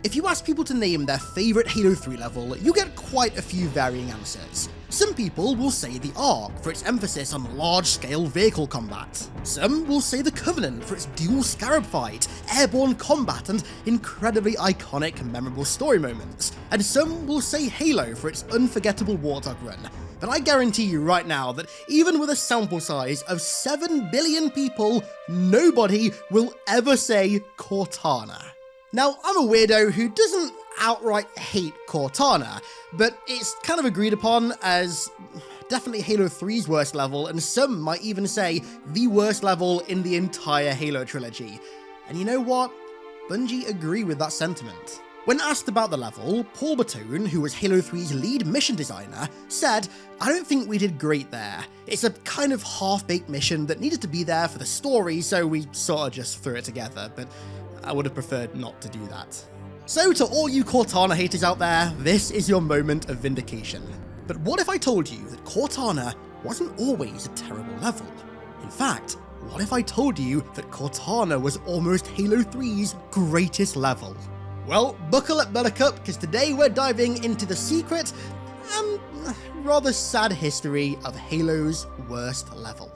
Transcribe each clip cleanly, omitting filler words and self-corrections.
If you ask people to name their favourite Halo 3 level, you get quite a few varying answers. Some people will say the Ark for its emphasis on large-scale vehicle combat. Some will say the Covenant for its dual Scarab fight, airborne combat, and incredibly iconic, memorable story moments. And some will say Halo for its unforgettable Warthog run. But I guarantee you right now that even with a sample size of 7 billion people, nobody will ever say Cortana. Now, I'm a weirdo who doesn't outright hate Cortana, but it's kind of agreed upon as definitely Halo 3's worst level, and some might even say the worst level in the entire Halo trilogy. And you know what? Bungie agree with that sentiment. When asked about the level, Paul Batone, who was Halo 3's lead mission designer, said, "I don't think we did great there. It's a kind of half-baked mission that needed to be there for the story, so we sort of just threw it together, but I would have preferred not to do that." So to all you Cortana haters out there, this is your moment of vindication. But what if I told you that Cortana wasn't always a terrible level? In fact, what if I told you that Cortana was almost Halo 3's greatest level? Well, buckle up Buttercup, because today we're diving into the secret and rather sad history of Halo's worst level.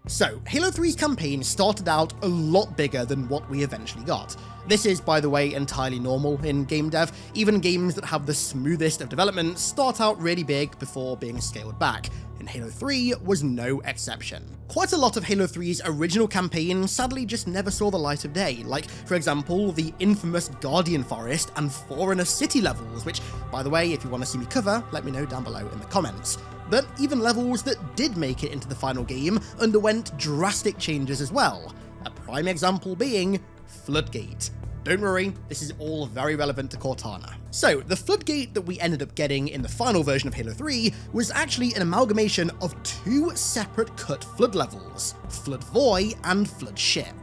So, Halo 3's campaign started out a lot bigger than what we eventually got. This is, by the way, entirely normal in game dev. Even games that have the smoothest of development start out really big before being scaled back, and Halo 3 was no exception. Quite a lot of Halo 3's original campaign sadly just never saw the light of day, like, for example, the infamous Guardian Forest and Forerunner City levels, which, by the way, if you want to see me cover, let me know down below in the comments. But even levels that did make it into the final game underwent drastic changes as well, a prime example being Floodgate. Don't worry, this is all very relevant to Cortana. So, the Floodgate that we ended up getting in the final version of Halo 3 was actually an amalgamation of two separate cut flood levels, Flood Void and Flood Ship.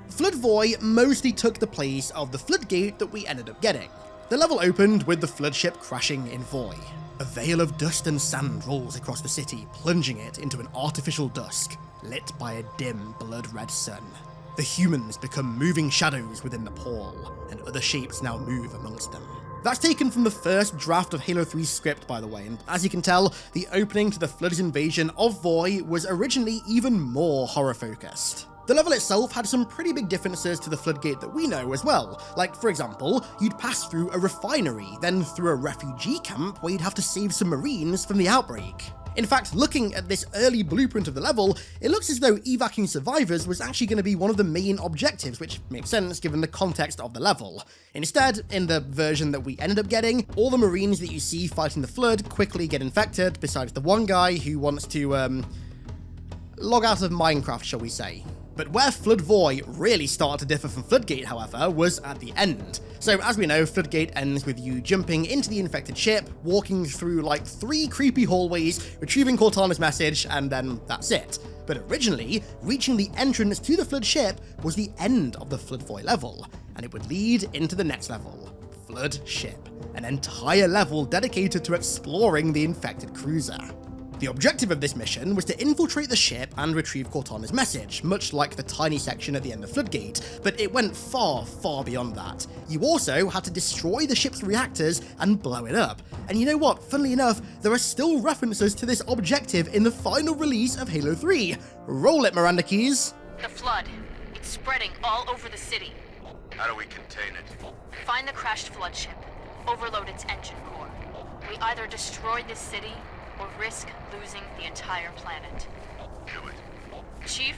Flood Void mostly took the place of the Floodgate that we ended up getting. The level opened with the Flood Ship crashing in Void. A veil of dust and sand rolls across the city, plunging it into an artificial dusk, lit by a dim, blood-red sun. The humans become moving shadows within the pall, and other shapes now move amongst them. That's taken from the first draft of Halo 3's script, by the way, and as you can tell, the opening to the Flood's invasion of Void was originally even more horror-focused. The level itself had some pretty big differences to the Floodgate that we know as well, like, for example, you'd pass through a refinery, then through a refugee camp where you'd have to save some Marines from the outbreak. In fact, looking at this early blueprint of the level, it looks as though evacuating survivors was actually going to be one of the main objectives, which makes sense given the context of the level. Instead, in the version that we ended up getting, all the Marines that you see fighting the Flood quickly get infected, besides the one guy who wants to, log out of Minecraft, shall we say. But where Flood Void really started to differ from Floodgate, however, was at the end. So as we know, Floodgate ends with you jumping into the infected ship, walking through like 3 creepy hallways, retrieving Cortana's message, and then that's it. But originally, reaching the entrance to the Flood ship was the end of the Flood Void level, and it would lead into the next level, Flood Ship, an entire level dedicated to exploring the infected cruiser. The objective of this mission was to infiltrate the ship and retrieve Cortana's message, much like the tiny section at the end of Floodgate, but it went far, far beyond that. You also had to destroy the ship's reactors and blow it up. And you know what, funnily enough, there are still references to this objective in the final release of Halo 3. Roll it, Miranda Keys. The Flood. It's spreading all over the city. How do we contain it? Find the crashed Flood ship. Overload its engine core. We either destroy this city or risk losing the entire planet. Do it. Chief,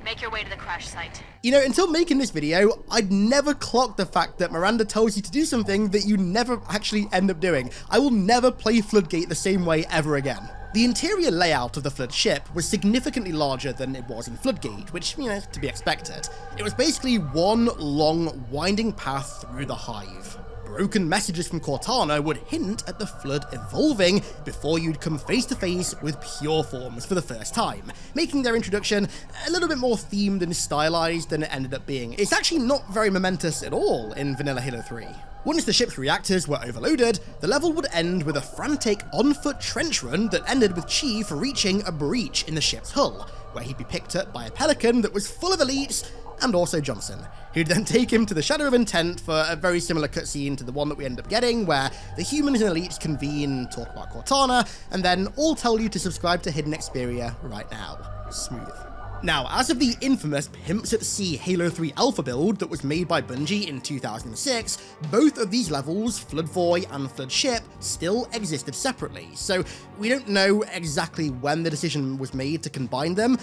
make your way to the crash site. You know, until making this video, I'd never clocked the fact that Miranda tells you to do something that you never actually end up doing. I will never play Floodgate the same way ever again. The interior layout of the Flood ship was significantly larger than it was in Floodgate, which, you know, to be expected. It was basically one long, winding path through the hive. Broken messages from Cortana would hint at the Flood evolving before you'd come face to face with pure forms for the first time, making their introduction a little bit more themed and stylized than it ended up being. It's actually not very momentous at all in vanilla Halo 3. Once the ship's reactors were overloaded, the level would end with a frantic on-foot trench run that ended with Chief reaching a breach in the ship's hull, where he'd be picked up by a pelican that was full of elites and also Johnson, who'd then take him to the Shadow of Intent for a very similar cutscene to the one that we end up getting, where the humans and elites convene, talk about Cortana, and then all tell you to subscribe to HiddenXperia right now. Smooth. Now, as of the infamous Pimps at Sea Halo 3 alpha build that was made by Bungie in 2006, both of these levels, Flood Voy and Flood Ship, still existed separately, so we don't know exactly when the decision was made to combine them,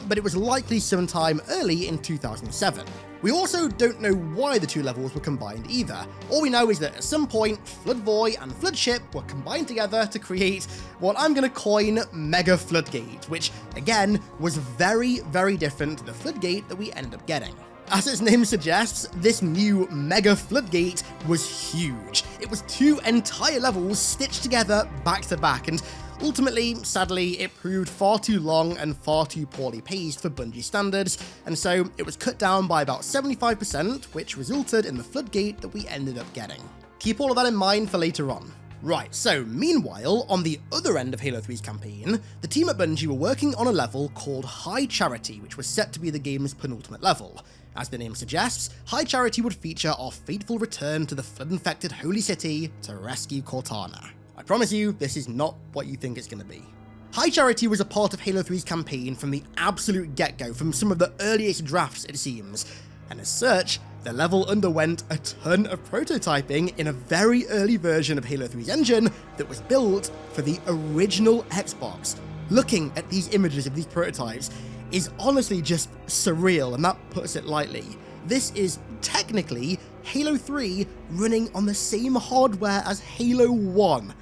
but it was likely sometime early in 2007. We also don't know why the two levels were combined either. All we know is that at some point, Flood Voy and Flood Ship were combined together to create what I'm going to coin Mega Floodgate, which, again, was very, very different to the Floodgate that we ended up getting. As its name suggests, this new Mega Floodgate was huge. It was 2 entire levels stitched together back to back, and ultimately, sadly, it proved far too long and far too poorly paced for Bungie standards, and so it was cut down by about 75%, which resulted in the Floodgate that we ended up getting. Keep all of that in mind for later on. Right, so meanwhile, on the other end of Halo 3's campaign, the team at Bungie were working on a level called High Charity, which was set to be the game's penultimate level. As the name suggests, High Charity would feature our fateful return to the flood-infected Holy City to rescue Cortana. I promise you, this is not what you think it's going to be. High Charity was a part of Halo 3's campaign from the absolute get-go, from some of the earliest drafts it seems, and as such, the level underwent a ton of prototyping in a very early version of Halo 3's engine that was built for the original Xbox. Looking at these images of these prototypes is honestly just surreal, and that puts it lightly. This is technically Halo 3 running on the same hardware as Halo 1.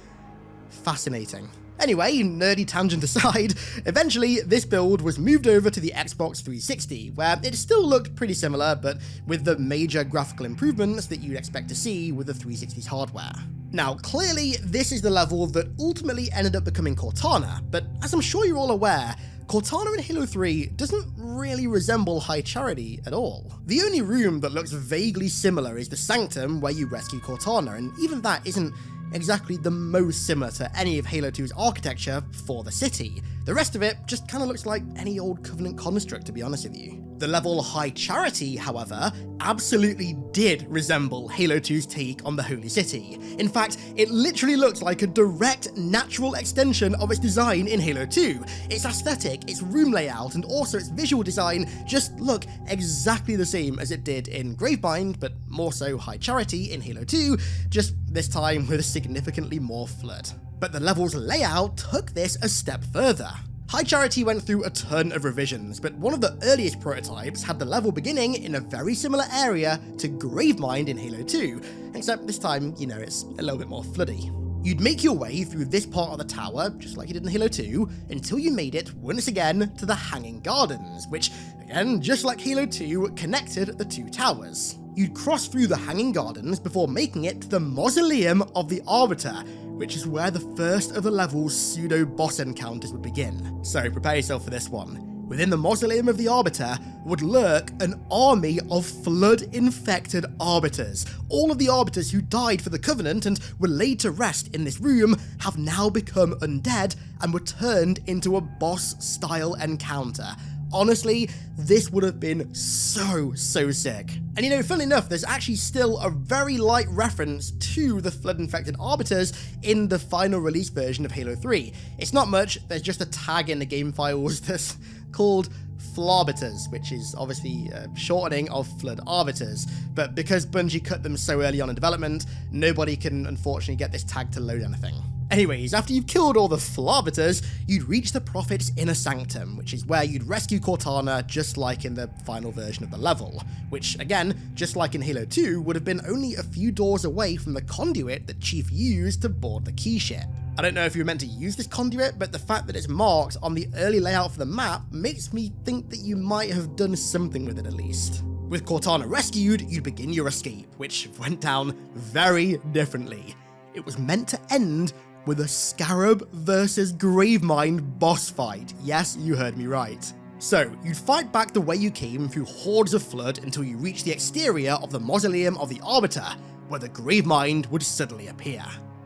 Fascinating. Anyway, nerdy tangent aside, eventually this build was moved over to the Xbox 360, where it still looked pretty similar, but with the major graphical improvements that you'd expect to see with the 360's hardware. Now, clearly, this is the level that ultimately ended up becoming Cortana, but as I'm sure you're all aware, Cortana in Halo 3 doesn't really resemble High Charity at all. The only room that looks vaguely similar is the Sanctum, where you rescue Cortana, and even that isn't exactly the most similar to any of Halo 2's architecture for the city. The rest of it just kind of looks like any old Covenant construct, to be honest with you. The level High Charity, however, absolutely did resemble Halo 2's take on the Holy City. In fact, it literally looks like a direct, natural extension of its design in Halo 2. Its aesthetic, its room layout, and also its visual design just look exactly the same as it did in Gravebind, but more so High Charity in Halo 2, just this time with significantly more flood. But the level's layout took this a step further. High Charity went through a ton of revisions, but one of the earliest prototypes had the level beginning in a very similar area to Gravemind in Halo 2, except this time, you know, it's a little bit more floody. You'd make your way through this part of the tower, just like you did in Halo 2, until you made it, once again, to the Hanging Gardens, which, again, just like Halo 2, connected the two towers. You'd cross through the Hanging Gardens before making it to the Mausoleum of the Arbiter, which is where the first of the level's pseudo-boss encounters would begin. So prepare yourself for this one. Within the Mausoleum of the Arbiter would lurk an army of flood-infected Arbiters. All of the Arbiters who died for the Covenant and were laid to rest in this room have now become undead and were turned into a boss-style encounter. Honestly, this would have been so sick. And you know, funnily enough, there's actually still a very light reference to the flood-infected Arbiters in the final release version of Halo 3. It's not much, there's just a tag in the game files that's called Flarbiters, which is obviously a shortening of Flood Arbiters, but because Bungie cut them so early on in development, nobody can unfortunately get this tag to load anything. Anyways, after you've killed all the Flarbiters, you'd reach the Prophet's Inner Sanctum, which is where you'd rescue Cortana just like in the final version of the level, which, again, just like in Halo 2, would have been only a few doors away from the conduit that Chief used to board the key ship. I don't know if you were meant to use this conduit, but the fact that it's marked on the early layout for the map makes me think that you might have done something with it at least. With Cortana rescued, you'd begin your escape, which went down very differently. It was meant to end with a Scarab versus Gravemind boss fight. Yes, you heard me right. So, you'd fight back the way you came through hordes of flood until you reached the exterior of the Mausoleum of the Arbiter, where the Gravemind would suddenly appear.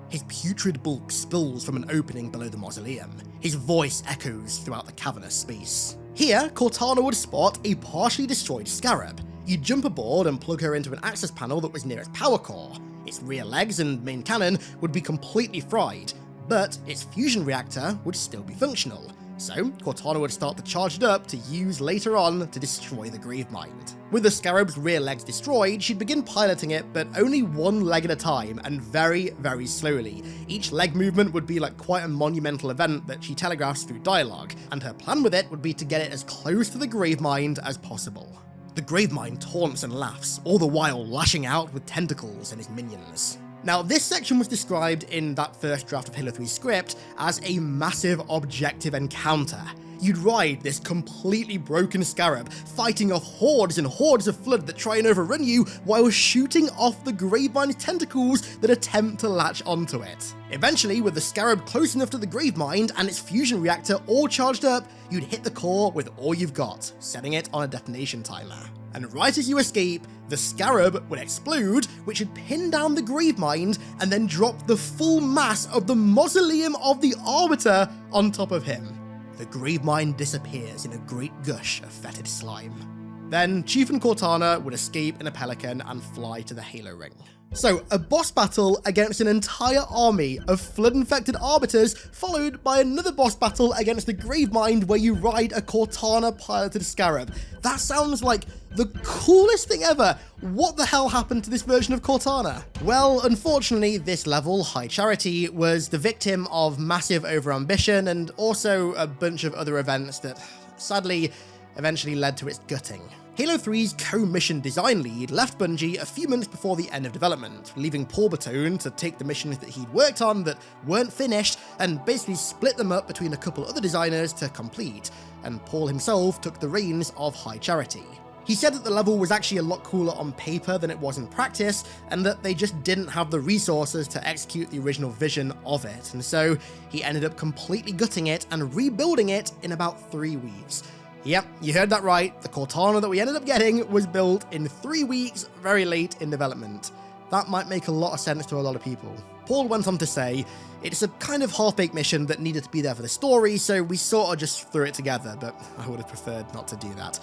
His putrid bulk spills from an opening below the mausoleum. His voice echoes throughout the cavernous space. Here, Cortana would spot a partially destroyed Scarab. You'd jump aboard and plug her into an access panel that was near its power core. Its rear legs and main cannon would be completely fried, but its fusion reactor would still be functional. So, Cortana would start to charge it up to use later on to destroy the Gravemind. With the Scarab's rear legs destroyed, she'd begin piloting it, but only one leg at a time and very, very slowly. Each leg movement would be like quite a monumental event that she telegraphs through dialogue, and her plan with it would be to get it as close to the Gravemind as possible. The Gravemind taunts and laughs, all the while lashing out with tentacles and his minions. Now, this section was described in that first draft of Halo 3's script as a massive objective encounter. You'd ride this completely broken Scarab, fighting off hordes and hordes of Flood that try and overrun you while shooting off the Gravemind's tentacles that attempt to latch onto it. Eventually, with the Scarab close enough to the Gravemind and its fusion reactor all charged up, you'd hit the core with all you've got, setting it on a detonation timer. And right as you escape, the Scarab would explode, which would pin down the Gravemind and then drop the full mass of the Mausoleum of the Arbiter on top of him. The Gravemind disappears in a great gush of fetid slime. Then Chief and Cortana would escape in a pelican and fly to the Halo Ring. So, a boss battle against an entire army of flood-infected arbiters, followed by another boss battle against the Gravemind where you ride a Cortana-piloted Scarab. That sounds like the coolest thing ever. What the hell happened to this version of Cortana? Well, unfortunately, this level, High Charity, was the victim of massive overambition and also a bunch of other events that, sadly, eventually led to its gutting. Halo 3's co-mission design lead left Bungie a few months before the end of development, leaving Paul Bertone to take the missions that he'd worked on that weren't finished and basically split them up between a couple other designers to complete, and Paul himself took the reins of High Charity. He said that the level was actually a lot cooler on paper than it was in practice, and that they just didn't have the resources to execute the original vision of it, and so he ended up completely gutting it and rebuilding it in about 3 weeks. Yep, you heard that right, the Cortana that we ended up getting was built in 3 weeks, very late in development. That might make a lot of sense to a lot of people. Paul went on to say, "It's a kind of half-baked mission that needed to be there for the story, so we sort of just threw it together, but I would have preferred not to do that."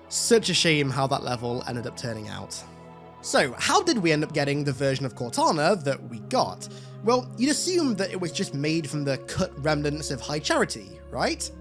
Such a shame how that level ended up turning out. So, how did we end up getting the version of Cortana that we got? Well, you'd assume that it was just made from the cut remnants of High Charity, right?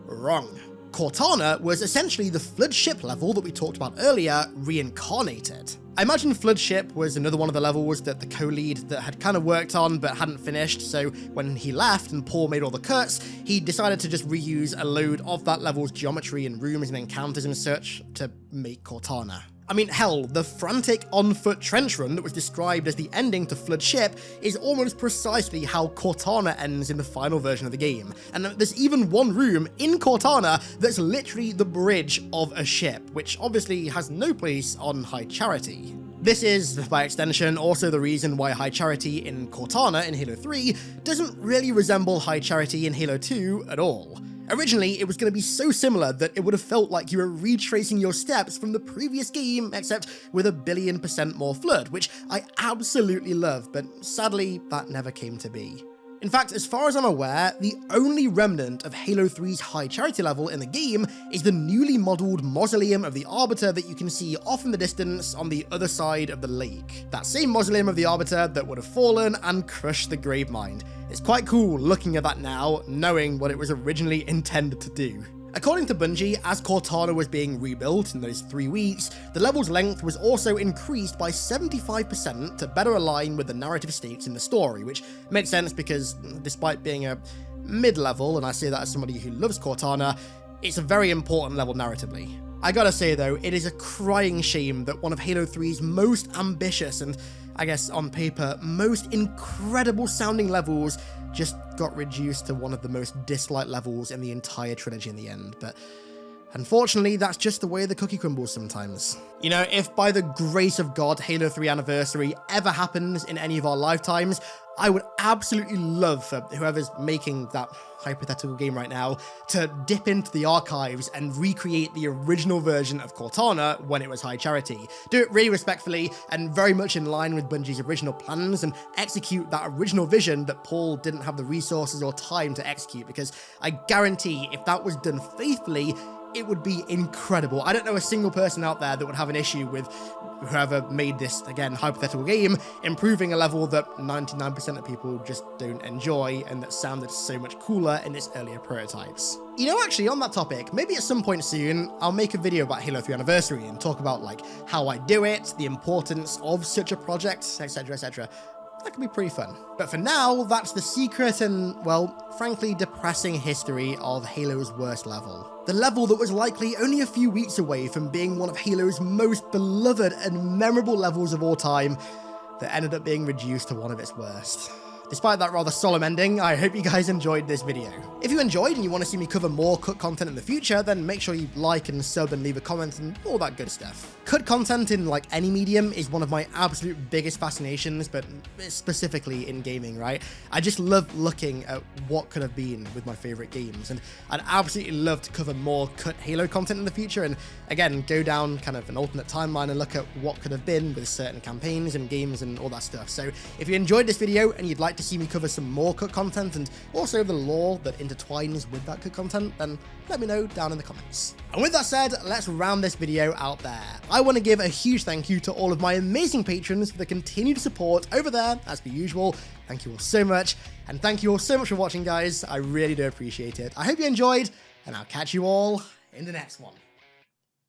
Wrong. Cortana was essentially the Flood ship level that we talked about earlier, reincarnated. I imagine Flood ship was another one of the levels that the co-lead that had kind of worked on but hadn't finished, so when he left and Paul made all the cuts, he decided to just reuse a load of that level's geometry and rooms and encounters and such to make Cortana. I mean, hell, the frantic on-foot trench run that was described as the ending to Flood Ship is almost precisely how Cortana ends in the final version of the game. And there's even one room in Cortana that's literally the bridge of a ship, which obviously has no place on High Charity. This is, by extension, also the reason why High Charity in Cortana in Halo 3 doesn't really resemble High Charity in Halo 2 at all. Originally, it was going to be so similar that it would have felt like you were retracing your steps from the previous game, except with 1,000,000,000% more Flood, which I absolutely love, but sadly, that never came to be. In fact, as far as I'm aware, the only remnant of Halo 3's High Charity level in the game is the newly modelled Mausoleum of the Arbiter that you can see off in the distance on the other side of the lake. That same Mausoleum of the Arbiter that would have fallen and crushed the Gravemind. It's quite cool looking at that now, knowing what it was originally intended to do. According to Bungie, as Cortana was being rebuilt in those 3 weeks, the level's length was also increased by 75% to better align with the narrative stakes in the story, which makes sense because despite being a mid-level, and I say that as somebody who loves Cortana, it's a very important level narratively. I gotta say though, it is a crying shame that one of Halo 3's most ambitious and, I guess on paper, most incredible sounding levels just got reduced to one of the most disliked levels in the entire trilogy in the end, but unfortunately that's just the way the cookie crumbles sometimes. You know, if by the grace of God Halo 3 Anniversary ever happens in any of our lifetimes, I would absolutely love for whoever's making that hypothetical game right now to dip into the archives and recreate the original version of Cortana when it was High Charity. Do it really respectfully and very much in line with Bungie's original plans, and execute that original vision that Paul didn't have the resources or time to execute, because I guarantee if that was done faithfully, it would be incredible. I don't know a single person out there that would have an issue with whoever made this, again, hypothetical game, improving a level that 99% of people just don't enjoy and that sounded so much cooler in its earlier prototypes. You know, actually, on that topic, maybe at some point soon, I'll make a video about Halo 3 Anniversary and talk about, like, how I do it, the importance of such a project, etc, etc. That could be pretty fun. But for now, that's the secret and, well, frankly depressing history of Halo's worst level. The level that was likely only a few weeks away from being one of Halo's most beloved and memorable levels of all time, that ended up being reduced to one of its worst. Despite that rather solemn ending, I hope you guys enjoyed this video. If you enjoyed and you want to see me cover more cut content in the future, then make sure you like and sub and leave a comment and all that good stuff. Cut content in like any medium is one of my absolute biggest fascinations, but specifically in gaming, right? I just love looking at what could have been with my favorite games, and I'd absolutely love to cover more cut Halo content in the future, and again, go down kind of an alternate timeline and look at what could have been with certain campaigns and games and all that stuff. So if you enjoyed this video and you'd like to see me cover some more cut content and also the lore that intertwines with that cut content, then let me know down in the comments. And with that said, let's round this video out there. I want to give a huge thank you to all of my amazing patrons for the continued support over there, as per usual. Thank you all so much, and thank you all so much for watching, guys. I really do appreciate it. I hope you enjoyed, and I'll catch you all in the next one.